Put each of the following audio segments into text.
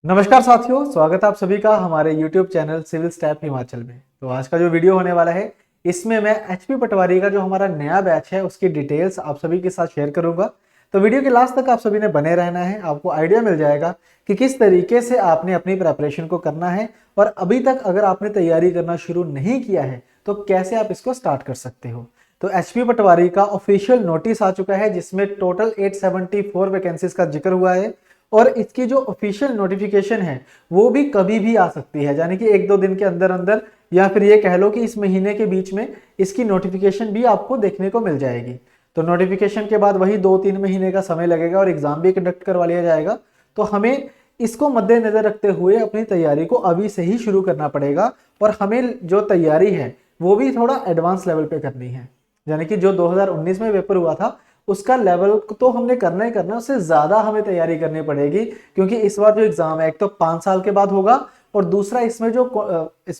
नमस्कार साथियों, स्वागत है आप सभी का हमारे YouTube channel civil step Himachal में। तो आज का जो वीडियो होने वाला है इसमें मैं एचपी पटवारी का जो हमारा नया बैच है उसकी डिटेल्स आप सभी के साथ शेयर करूंगा। तो वीडियो के लास्ट तक आप सभी ने बने रहना है, आपको आइडिया मिल जाएगा कि किस तरीके से आपने अपनी प्रेपरेशन को करना है और अभी तक अगर आपने तैयारी करना शुरू नहीं किया है तो कैसे आप इसको स्टार्ट कर सकते हो। तो एचपी पटवारी का ऑफिशियल नोटिस आ चुका है जिसमें टोटल 874 वैकेंसीज का जिक्र हुआ है और इसकी जो ऑफिशियल नोटिफिकेशन है वो भी कभी भी आ सकती है, यानी कि एक दो दिन के अंदर अंदर या फिर ये कह लो कि इस महीने के बीच में इसकी नोटिफिकेशन भी आपको देखने को मिल जाएगी। तो नोटिफिकेशन के बाद वही 2-3 महीने का समय लगेगा और एग्जाम भी कंडक्ट करवा लिया जाएगा। तो हमें इसको मद्देनजर रखते हुए अपनी तैयारी को अभी से ही शुरू करना पड़ेगा और हमें जो तैयारी है वो भी थोड़ा एडवांस लेवल पे करनी है। यानी कि जो 2019 में पेपर हुआ था उसका लेवल तो हमने करना ही करना, उससे ज्यादा हमें तैयारी करनी पड़ेगी क्योंकि इस बार जो एग्जाम है एक तो 5 साल के बाद होगा और दूसरा इसमें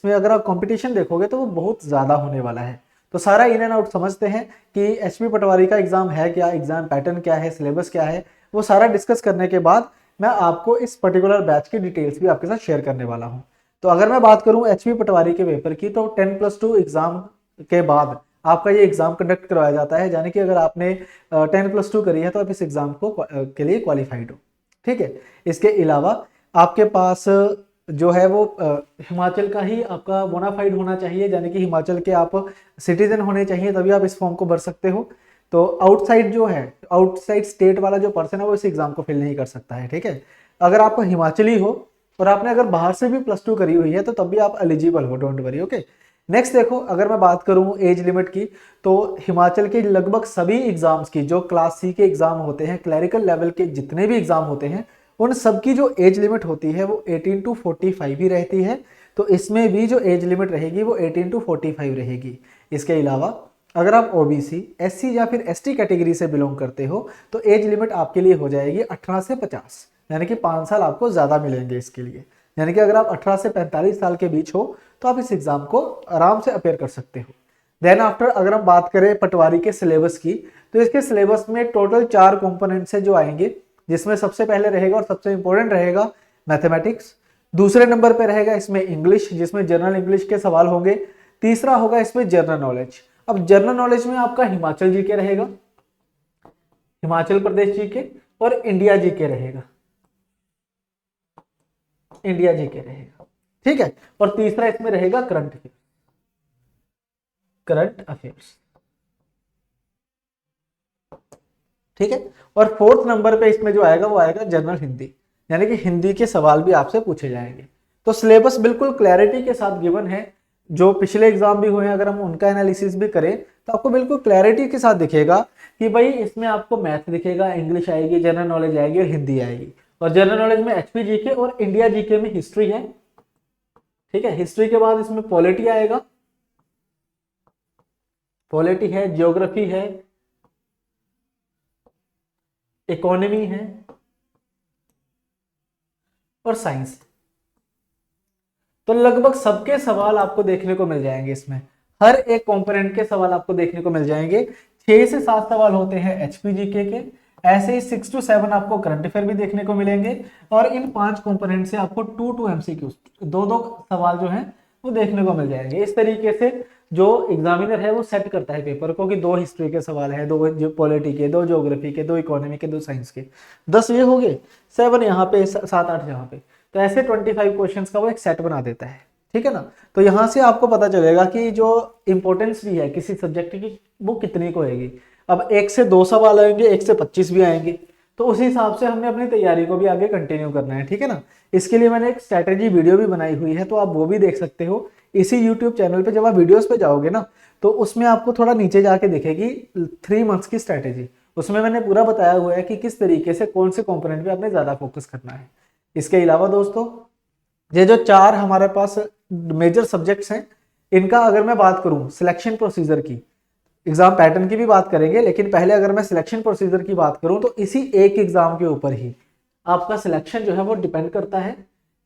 अगर आप कंपटीशन देखोगे तो वो बहुत ज्यादा होने वाला है। तो सारा इन एंड आउट समझते हैं कि एचपी पटवारी का एग्जाम है क्या, एग्जाम पैटर्न क्या है, सिलेबस क्या है, वो सारा डिस्कस करने के बाद मैं आपको इस पर्टिकुलर बैच की डिटेल्स भी आपके साथ शेयर करने वाला हूँ। तो अगर मैं बात करूं एचपी पटवारी के पेपर की तो 10+2 एग्जाम के बाद आपका ये एग्जाम कंडक्ट करवाया जाता है, यानी कि अगर आपने 10+2 करी है तो आप इस एग्जाम को के लिए क्वालिफाइड हो। ठीक है। इसके अलावा आपके पास जो है वो हिमाचल का ही आपका बोनाफाइड होना चाहिए, यानी कि हिमाचल के आप सिटीजन होने चाहिए, तभी आप इस फॉर्म को भर सकते हो। तो आउटसाइड जो है, आउटसाइड स्टेट वाला जो पर्सन है वो इस एग्जाम को फिल नहीं कर सकता है। ठीक है। अगर आप हिमाचली हो और आपने अगर बाहर से भी +2 करी हुई है तो तब भी आप एलिजिबल हो, डोंट वरी। ओके। नेक्स्ट देखो, अगर मैं बात करूं एज लिमिट की तो हिमाचल के लगभग सभी एग्जाम्स की जो क्लास सी के एग्जाम होते हैं, क्लरिकल लेवल के जितने भी एग्जाम होते हैं, उन सब की जो एज लिमिट होती है वो 18 to 45 ही रहती है। तो इसमें भी जो एज लिमिट रहेगी वो 18 to 45 रहेगी। इसके अलावा अगर आप ओबीसी, एससी या फिर एसटी कैटेगरी से बिलोंग करते हो तो एज लिमिट आपके लिए हो जाएगी 18 से 50, यानी कि 5 साल आपको ज्यादा मिलेंगे इसके लिए। यानी कि अगर आप 18 से 45 साल के बीच हो तो आप इस एग्जाम को आराम से अपेयर कर सकते हो। देन आफ्टर अगर हम बात करें पटवारी के सिलेबस की तो इसके सिलेबस में टोटल 4 कंपोनेंट्स है जो आएंगे, जिसमें सबसे पहले रहेगा और सबसे इंपॉर्टेंट रहेगा मैथमेटिक्स। दूसरे नंबर पे रहेगा इसमें इंग्लिश, जिसमें जनरल इंग्लिश के सवाल होंगे। तीसरा होगा इसमें जनरल नॉलेज। अब जनरल नॉलेज में आपका हिमाचल जीके रहेगा, हिमाचल प्रदेश जीके और इंडिया जीके रहेगा, इंडिया जीके रहेगा। ठीक है। और तीसरा इसमें रहेगा करंट अफेयर्स। ठीक है। और फोर्थ नंबर पे इसमें जो आएगा वो आएगा जनरल हिंदी, यानी कि हिंदी के सवाल भी आपसे पूछे जाएंगे। तो सिलेबस बिल्कुल क्लैरिटी के साथ गिवन है। जो पिछले एग्जाम भी हुए हैं अगर हम उनका एनालिसिस भी करें तो आपको बिल्कुल क्लैरिटी के साथ दिखेगा कि भाई इसमें आपको मैथ दिखेगा, इंग्लिश आएगी, जनरल नॉलेज आएगी और हिंदी आएगी। और जनरल नॉलेज में एचपी जीके और इंडिया जीके में हिस्ट्री है। ठीक है। हिस्ट्री के बाद इसमें पॉलिटी आएगा, पॉलिटी है, ज्योग्राफी है, इकोनॉमी है और साइंस। तो लगभग सबके सवाल आपको देखने को मिल जाएंगे इसमें, हर एक कंपोनेंट के सवाल आपको देखने को मिल जाएंगे। 6 से 7 सवाल होते हैं एचपीजीके के, ऐसे ही 6 to 7 आपको करंट अफेयर भी देखने को मिलेंगे और इन 5 कंपोनेंट से आपको 2 MCQ, 2 सवाल जो हैं वो देखने को मिल जाएंगे। इस तरीके से जो एग्जामिनर है वो सेट करता है पेपर को कि 2 हिस्ट्री के सवाल है, 2 पॉलिटी के, 2 ज्योग्राफी के, 2 इकोनॉमी के, 2 साइंस के, 10 ये हो गए, 7 यहाँ पे, 7-8 यहाँ पे। तो ऐसे 25 क्वेश्चंस का वो एक सेट बना देता है। ठीक है ना। तो यहाँ से आपको पता चलेगा कि जो इंपॉर्टेंस भी है किसी सब्जेक्ट की वो कितनी को होगी। अब 1 से 2 सवाल आएंगे, 1 से 25 भी आएंगे, तो उस हिसाब से हमने अपनी तैयारी को भी आगे कंटिन्यू करना है। ठीक है ना। इसके लिए मैंने एक स्ट्रैटेजी वीडियो भी बनाई हुई है, तो आप वो भी देख सकते हो इसी यूट्यूब चैनल पे। जब आप वीडियोस पे जाओगे ना तो उसमें आपको थोड़ा नीचे जाके दिखेगी 3 मंथ्स की स्ट्रैटेजी। उसमें मैंने पूरा बताया हुआ है कि किस तरीके से कौन से कंपोनेंट पे आपने ज्यादा फोकस करना है। इसके अलावा दोस्तों ये जो 4 हमारे पास मेजर सब्जेक्ट्स हैं, इनका अगर मैं बात करूं सिलेक्शन प्रोसीजर की, एग्जाम पैटर्न की भी बात करेंगे, लेकिन पहले अगर मैं सिलेक्शन प्रोसीजर की बात करूं तो इसी एक एग्जाम के ऊपर ही आपका सिलेक्शन जो है वो डिपेंड करता है।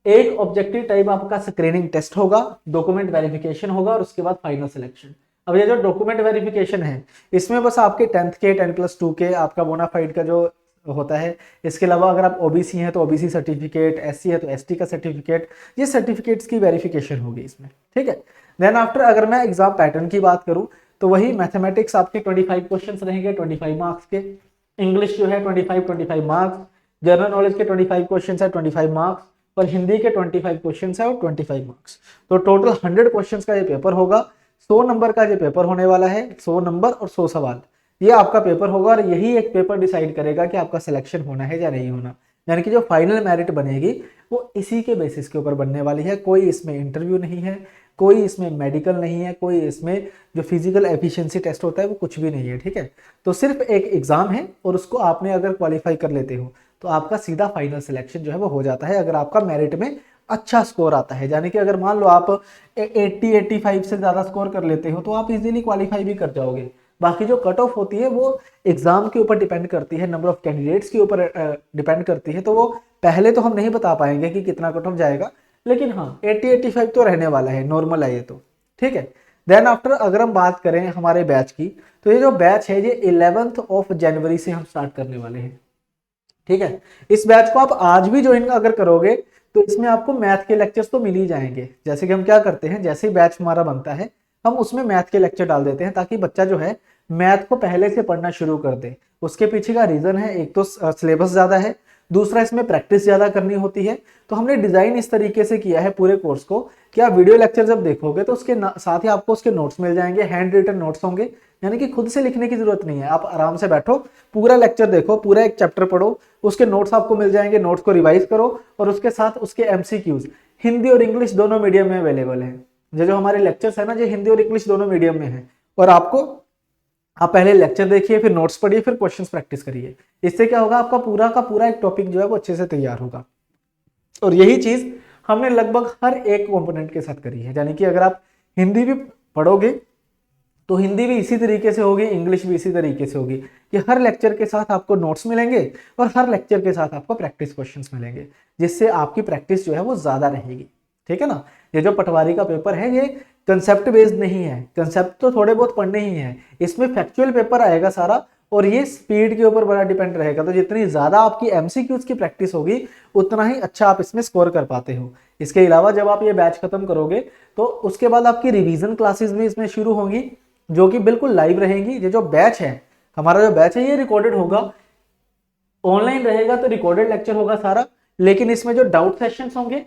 एक ऑब्जेक्टिव टाइप आपका स्क्रीनिंग टेस्ट होगा, डॉक्यूमेंट वेरिफिकेशन होगा और उसके बाद फाइनल सिलेक्शन। अब ये जो डॉक्यूमेंट वेरिफिकेशन है इसमें बस आपके 10th के 10+2 के आपका बोनाफाइड का जो होता है। इसके अलावा अगर आप ओबीसी हैं तो ओबीसी सर्टिफिकेट, एससी है तो एसटी का सर्टिफिकेट, ये सर्टिफिकेट्स की वेरिफिकेशन होगी इसमें, ठीक है। देन आफ्टर अगर मैं एग्जाम पैटर्न की बात करूं तो वही मैथमेटिक्स आपके 25 क्वेश्चंस रहेंगे 25 मार्क्स के, इंग्लिश जो है 25 मार्क्स, जनरल नॉलेज के 25 क्वेश्चंस है 25 मार्क्स, और हिंदी के 25 क्वेश्चंस है और 25 मार्क्स। तो टोटल 100 क्वेश्चंस का ये पेपर होगा। 100 नंबर का ये पेपर होने वाला है, 100 नंबर और 100 सवाल, ये आपका पेपर होगा। और यही एक पेपर डिसाइड करेगा कि आपका सिलेक्शन होना है या नहीं होना, यानी कि जो फाइनल मेरिट बनेगी वो इसी के बेसिस के ऊपर बनने वाली है। कोई इसमें इंटरव्यू नहीं है, कोई इसमें मेडिकल नहीं है, कोई इसमें जो फिजिकल एफिशिएंसी टेस्ट होता है वो कुछ भी नहीं है, ठीक है। तो सिर्फ एक एग्जाम है और उसको आपने अगर क्वालिफाई कर लेते हो तो आपका सीधा फाइनल सिलेक्शन जो है वो हो जाता है, अगर आपका मेरिट में अच्छा स्कोर आता है। यानी कि अगर मान लो आप 80-85 से ज़्यादा स्कोर कर लेते हो तो आप इजीली क्वालिफाई भी कर जाओगे। बाकी जो कट ऑफ होती है वो एग्जाम के ऊपर डिपेंड करती है, नंबर ऑफ कैंडिडेट्स के ऊपर डिपेंड करती है, तो वो पहले तो हम नहीं बता पाएंगे कि कितना कट ऑफ जाएगा, लेकिन हाँ 80-85 तो रहने वाला है, नॉर्मल है ये तो, ठीक है। देन आफ्टर अगर हम बात करें हमारे बैच की, तो ये जो बैच है ये 11 जनवरी से हम स्टार्ट करने वाले हैं, ठीक है। इस बैच को आप आज भी ज्वाइन अगर करोगे तो इसमें आपको मैथ के लेक्चर्स तो मिल ही जाएंगे। जैसे कि हम क्या करते हैं, जैसे ही बैच हमारा बनता है हम उसमें मैथ के लेक्चर डाल देते हैं ताकि बच्चा जो है मैथ को पहले से पढ़ना शुरू कर दे। उसके पीछे का रीजन है, एक तो सिलेबस ज्यादा है, दूसरा इसमें प्रैक्टिस ज्यादा करनी होती है। तो हमने डिजाइन इस तरीके से किया है पूरे कोर्स को कि आप वीडियो लेक्चर जब देखोगे तो उसके साथ ही आपको उसके नोट्स मिल जाएंगे, हैंड रिटन नोट्स होंगे, यानी कि खुद से लिखने की जरूरत नहीं है। आप आराम से बैठो, पूरा लेक्चर देखो, पूरा एक चैप्टर पढ़ो, उसके नोट्स आपको मिल जाएंगे, नोट्स को रिवाइज करो और उसके साथ उसके एमसीक्यूज हिंदी और इंग्लिश दोनों मीडियम में अवेलेबल है। जो हमारे लेक्चर्स है ना, जो हिंदी और इंग्लिश दोनों मीडियम में है, और आपको आप पहले लेक्चर देखिए, फिर नोट्स पढ़िए, फिर क्वेश्चंस प्रैक्टिस करिए। इससे क्या होगा, आपका पूरा का पूरा एक टॉपिक जो है वो अच्छे से तैयार होगा। और यही चीज हमने लगभग हर एक कंपोनेंट के साथ करी है। यानी कि अगर आप हिंदी भी पढ़ोगे तो हिंदी भी इसी तरीके से होगी, इंग्लिश भी इसी तरीके से होगी कि हर लेक्चर के साथ आपको नोट्स मिलेंगे और हर लेक्चर के साथ आपको प्रैक्टिस क्वेश्चंस मिलेंगे, जिससे आपकी प्रैक्टिस जो है वो ज्यादा रहेगी, ठीक है ना। ये जो पटवारी का पेपर है ये कंसेप्ट बेस्ड नहीं है, कंसेप्ट तो थोड़े बहुत पढ़ने ही है, इसमें फैक्चुअल पेपर आएगा सारा, और ये स्पीड के ऊपर बड़ा डिपेंड रहेगा। तो जितनी ज्यादा आपकी एमसीक्यूज की प्रैक्टिस होगी उतना ही अच्छा आप इसमें स्कोर कर पाते हो। इसके अलावा जब आप ये बैच खत्म करोगे तो उसके बाद आपकी रिवीजन क्लासेस भी इसमें शुरू होंगी, जो कि बिल्कुल लाइव रहेंगी। ये जो बैच है, हमारा जो बैच है ये रिकॉर्डेड होगा, ऑनलाइन रहेगा तो रिकॉर्डेड लेक्चर होगा सारा, लेकिन इसमें जो डाउट सेशंस होंगे,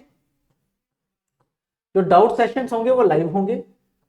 जो डाउट सेशंस होंगे वो लाइव होंगे,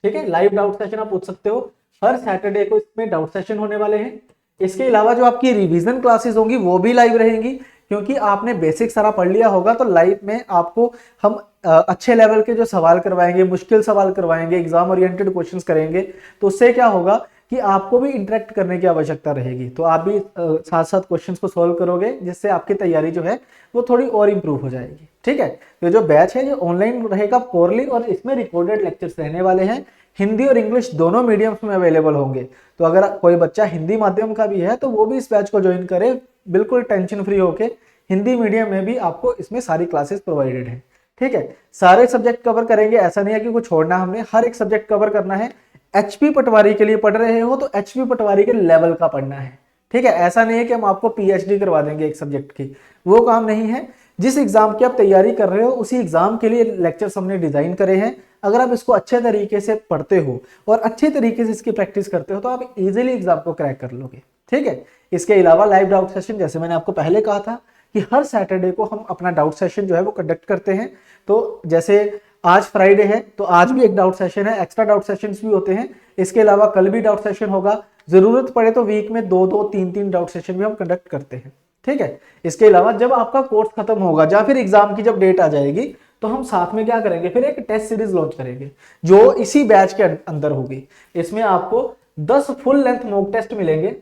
ठीक है। लाइव डाउट सेशन आप पूछ सकते हो, हर सैटरडे को इसमें डाउट सेशन होने वाले हैं। इसके अलावा जो आपकी रिवीजन क्लासेस होंगी वो भी लाइव रहेंगी, क्योंकि आपने बेसिक सारा पढ़ लिया होगा। तो लाइव में आपको हम अच्छे लेवल के जो सवाल करवाएंगे, मुश्किल सवाल करवाएंगे, एग्जाम ओरिएंटेड क्वेश्चंस करेंगे, तो उससे क्या होगा कि आपको भी इंटरेक्ट करने की आवश्यकता रहेगी। तो आप भी साथ साथ क्वेश्चंस को सॉल्व करोगे, जिससे आपकी तैयारी जो है वो थोड़ी और इंप्रूव हो जाएगी, ठीक है। तो जो बैच है ये ऑनलाइन रहेगा कोरली, और इसमें रिकॉर्डेड लेक्चर्स रहने वाले हैं, हिंदी और इंग्लिश दोनों मीडियम्स में अवेलेबल होंगे। तो अगर कोई बच्चा हिंदी माध्यम का भी है तो वो भी इस बैच को ज्वाइन करे, बिल्कुल टेंशन फ्री होके। हिंदी मीडियम में भी आपको इसमें सारी क्लासेस प्रोवाइडेड है, ठीक है। सारे सब्जेक्ट कवर करेंगे, ऐसा नहीं है कि कुछ छोड़ना, हमने हर एक सब्जेक्ट कवर करना है। एचपी पटवारी के लिए पढ़ रहे हो तो एचपी पटवारी के लेवल का पढ़ना है, ठीक है। ऐसा नहीं है कि हम आपको पीएचडी करवा देंगे एक सब्जेक्ट की, वो काम नहीं है। जिस एग्जाम की आप तैयारी कर रहे हो उसी एग्जाम के लिए लेक्चर्स हमने डिजाइन करे हैं। अगर आप इसको अच्छे तरीके से पढ़ते हो और अच्छे तरीके से इसकी प्रैक्टिस करते हो तो आप इजीली एग्जाम को क्रैक कर लोगे, ठीक है। इसके अलावा लाइव डाउट सेशन, जैसे मैंने आपको पहले कहा था कि हर सैटरडे को हम अपना डाउट सेशन जो है वो कंडक्ट करते हैं। तो जैसे आज फ्राइडे है तो आज भी एक डाउट सेशन है, एक्स्ट्रा डाउट सेशंस भी होते हैं। इसके अलावा कल भी डाउट सेशन होगा, जरूरत पड़े तो वीक में 2-2, 3-3 डाउट सेशन भी हम कंडक्ट करते हैं, ठीक है। इसके अलावा जब आपका कोर्स खत्म होगा या फिर एग्जाम की जब डेट आ जाएगी तो हम साथ में क्या करेंगे, फिर एक टेस्ट सीरीज लॉन्च करेंगे जो इसी बैच के अंदर होगी। इसमें आपको 10 फुल लेंथ मॉक टेस्ट मिलेंगे,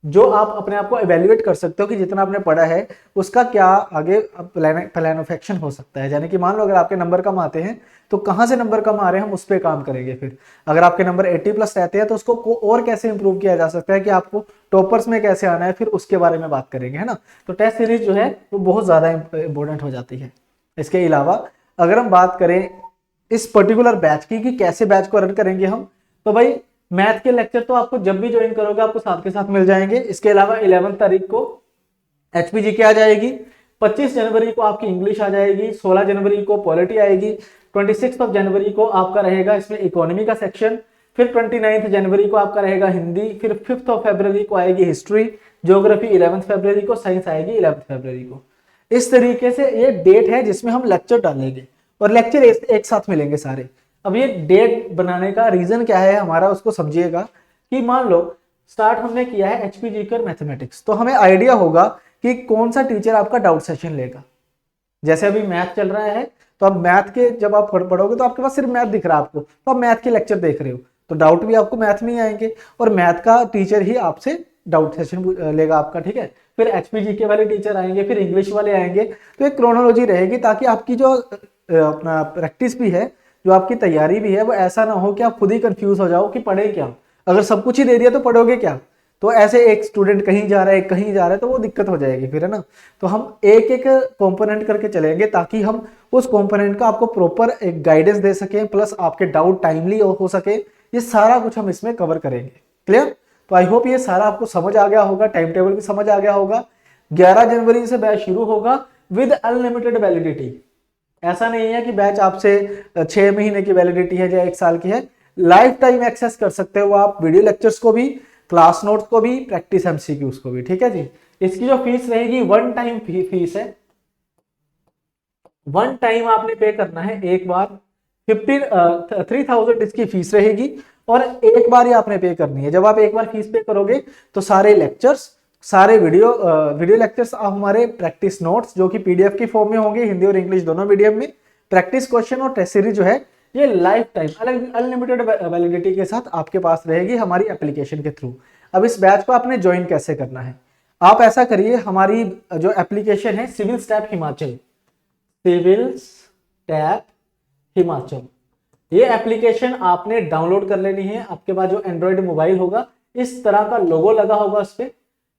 जो आप अपने आप को इवेल्युएट कर सकते हो कि जितना आपने पढ़ा है उसका क्या आगे प्लान ऑफ एक्शन हो सकता है। यानी कि मान लो अगर आपके नंबर कम आते हैं तो कहां से नंबर कम आ रहे हैं, हम उस पर काम करेंगे। फिर अगर आपके नंबर 80+ रहते हैं तो उसको और कैसे इंप्रूव किया जा सकता है, कि आपको टॉपर्स में कैसे आना है, फिर उसके बारे में बात करेंगे, है ना। तो टेस्ट सीरीज जो है वो बहुत ज्यादा इंपॉर्टेंट हो जाती है। इसके अलावा अगर हम बात करें इस पर्टिकुलर बैच की कि कैसे बैच को रन करेंगे हम, तो भाई मैथ के लेक्चर तो आपको जब भी ज्वाइन करोगे आपको साथ के साथ मिल जाएंगे। इसके अलावा 11 तारीख को एचपीजी क्या आ जाएगी, 25 जनवरी को आपकी इंग्लिश आ जाएगी, 16 जनवरी को पॉलिटी आएगी, 26 जनवरी को आपका रहेगा इसमें इकोनॉमी का सेक्शन, फिर 29 जनवरी को आपका रहेगा हिंदी, फिर 5 फरवरी को आएगी हिस्ट्री, ज्योग्राफी 11 फरवरी को, साइंस आएगी 11 फरवरी को। इस तरीके से ये डेट है जिसमें हम लेक्चर डालेंगे और लेक्चर एक साथ मिलेंगे सारे। अब ये डेट बनाने का रीजन क्या है हमारा, उसको समझिएगा कि मान लो स्टार्ट हमने किया है एचपीजी कर मैथमेटिक्स, तो हमें आइडिया होगा कि कौन सा टीचर आपका डाउट सेशन लेगा। जैसे अभी मैथ चल रहा है, तो अब मैथ के जब आप पढ़ोगे तो आपके पास सिर्फ मैथ दिख रहा है आपको, तो आप मैथ के लेक्चर देख रहे हो, तो डाउट भी आपको मैथ में ही आएंगे और मैथ का टीचर ही आपसे डाउट सेशन लेगा आपका, ठीक है। फिर एचपीजी के वाले टीचर आएंगे, फिर इंग्लिश वाले आएंगे, तो एक क्रोनोलॉजी रहेगी ताकि आपकी जो अपना प्रैक्टिस भी है, जो आपकी तैयारी भी है, वो ऐसा ना हो कि आप खुद ही कंफ्यूज हो जाओ कि पढ़े क्या। अगर सब कुछ ही दे दिया तो पढ़ोगे क्या, तो ऐसे एक स्टूडेंट कहीं जा रहा है, कहीं जा रहा है, तो वो दिक्कत हो जाएगी फिर, है ना। तो हम एक एक कंपोनेंट करके चलेंगे ताकि हम उस कंपोनेंट का आपको प्रॉपर एक गाइडेंस दे सकें, प्लस आपके डाउट टाइमली हो सके, ये सारा कुछ हम इसमें कवर करेंगे। क्लियर? तो आई होप ये सारा आपको समझ आ गया होगा, टाइम टेबल भी समझ आ गया होगा। 11 जनवरी से बैच शुरू होगा विद अनलिमिटेड वैलिडिटी। ऐसा नहीं है कि बैच आपसे 6 महीने की वैलिडिटी है या 1 साल की है, लाइफ टाइम एक्सेस कर सकते हो आप वीडियो लेक्चर्स को भी, क्लास नोट्स को भी, प्रैक्टिस एमसीक्यूज को भी, ठीक है जी। इसकी जो फीस रहेगी वन टाइम फीस है, वन टाइम आपने पे करना है, एक बार 3000 इसकी फीस रहेगी और एक बार ही आपने पे करनी है। जब आप एक बार फीस पे करोगे तो सारे लेक्चर्स, सारे वीडियो लेक्चर्स, हमारे प्रैक्टिस नोट्स जो कि पीडीएफ की फॉर्म में होंगे, हिंदी और इंग्लिश दोनों मीडियम में, प्रैक्टिस क्वेश्चन और टेस्ट सीरीज जो है ये लाइफ टाइम अनलिमिटेड वैलिडिटी के साथ आपके पास रहेगी हमारी एप्लीकेशन के थ्रू। अब इस बैच को आपने ज्वाइन कैसे करना है, आप ऐसा करिए, हमारी जो एप्लीकेशन है civil step Himachal, civil step Himachal, ये एप्लीकेशन आपने डाउनलोड कर लेनी है। आपके पास जो एंड्रॉइड मोबाइल होगा, इस तरह का लोगो लगा होगा उस पर,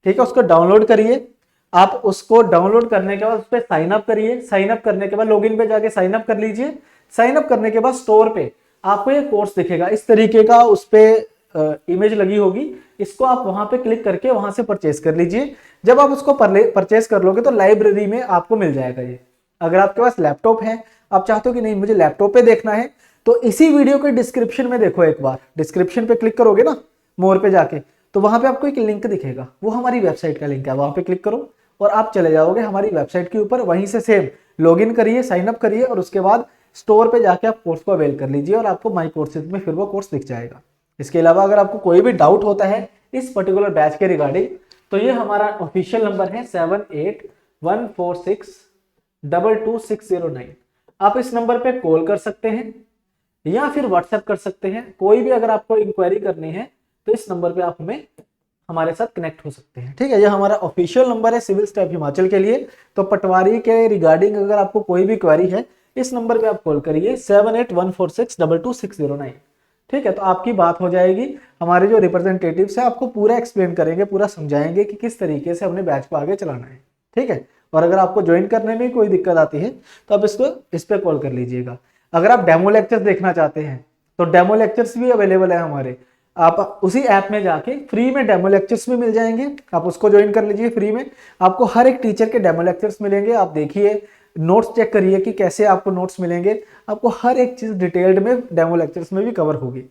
ठीक है, उसको डाउनलोड करिए। आप उसको डाउनलोड करने के बाद उस पर साइन अप करिए, साइन अप करने के बाद लॉगिन पे जाके साइन अप कर लीजिए। साइन अप करने के बाद स्टोर पे आपको ये कोर्स दिखेगा इस तरीके का, उस पर इमेज लगी होगी, इसको आप वहां पे क्लिक करके वहां से परचेज कर लीजिए। जब आप उसको परचेज कर लोगे तो लाइब्रेरी में आपको मिल जाएगा ये। अगर आपके पास लैपटॉप है, आप चाहते हो कि नहीं मुझे लैपटॉप पे देखना है, तो इसी वीडियो के डिस्क्रिप्शन में देखो, एक बार डिस्क्रिप्शन पे क्लिक करोगे ना, मोर पे जाके, तो वहां पे आपको एक लिंक दिखेगा, वो हमारी वेबसाइट का लिंक है, वहां पे क्लिक करो और आप चले जाओगे हमारी वेबसाइट के ऊपर। वहीं से सेम लॉगिन करिए, साइन अप करिए और उसके बाद स्टोर पे जाके आप कोर्स को अवेल कर लीजिए और आपको माई कोर्सेज में फिर वो कोर्स दिख जाएगा। इसके अलावा अगर आपको कोई भी डाउट होता है इस पर्टिकुलर बैच के रिगार्डिंग, तो ये हमारा ऑफिशियल नंबर है 7814622609। आप इस नंबर पे कॉल कर सकते हैं या फिर व्हाट्सएप कर सकते हैं। कोई भी अगर आपको इंक्वायरी करनी है तो इस नंबर पे आप हमारे साथ कनेक्ट हो सकते हैं, ठीक है। ये हमारा ऑफिशियल नंबर है सिविल स्टैप हिमाचल के लिए। तो पटवारी के रिगार्डिंग अगर आपको कोई भी क्वेरी है, इस नंबर पे आप कॉल करिए 7814622609, ठीक है। तो आपकी बात हो जाएगी, हमारे जो रिप्रेजेंटेटिव्स है आपको पूरा एक्सप्लेन करेंगे, पूरा समझाएंगे कि किस तरीके से हमने बैच को आगे चलाना है, ठीक है। और अगर आपको ज्वाइन करने में कोई दिक्कत आती है तो आप इस पे कॉल कर लीजिएगा। अगर आप डेमो लेक्चर्स देखना चाहते हैं तो डेमो लेक्चर्स भी अवेलेबल है हमारे, आप उसी ऐप में जाके फ्री में डेमो लेक्चर्स भी मिल जाएंगे, आप उसको ज्वाइन कर लीजिए। फ्री में आपको हर एक टीचर के डेमो लेक्चर्स मिलेंगे, आप देखिए, नोट्स चेक करिए कि कैसे आपको नोट्स मिलेंगे, आपको हर एक चीज डिटेल्ड में डेमो लेक्चर्स में भी कवर होगी,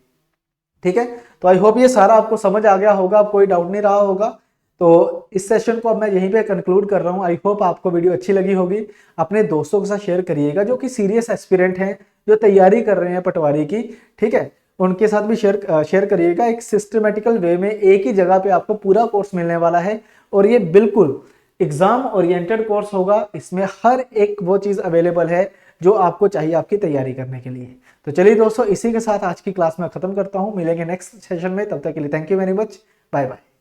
ठीक है। तो आई होप ये सारा आपको समझ आ गया होगा, अब कोई डाउट नहीं रहा होगा। तो इस सेशन को अब मैं यहीं पे कंक्लूड कर रहा हूँ। आई होप आपको वीडियो अच्छी लगी होगी, अपने दोस्तों के साथ शेयर करिएगा जो कि सीरियस एस्पिरेंट हैं, जो तैयारी कर रहे हैं पटवारी की, ठीक है, उनके साथ भी शेयर करिएगा। एक सिस्टमेटिकल वे में एक ही जगह पे आपको पूरा कोर्स मिलने वाला है और ये बिल्कुल एग्जाम ओरिएंटेड कोर्स होगा। इसमें हर एक वो चीज अवेलेबल है जो आपको चाहिए आपकी तैयारी करने के लिए। तो चलिए दोस्तों, इसी के साथ आज की क्लास में खत्म करता हूँ, मिलेंगे नेक्स्ट सेशन में, तब तक के लिए thank you very much, bye bye.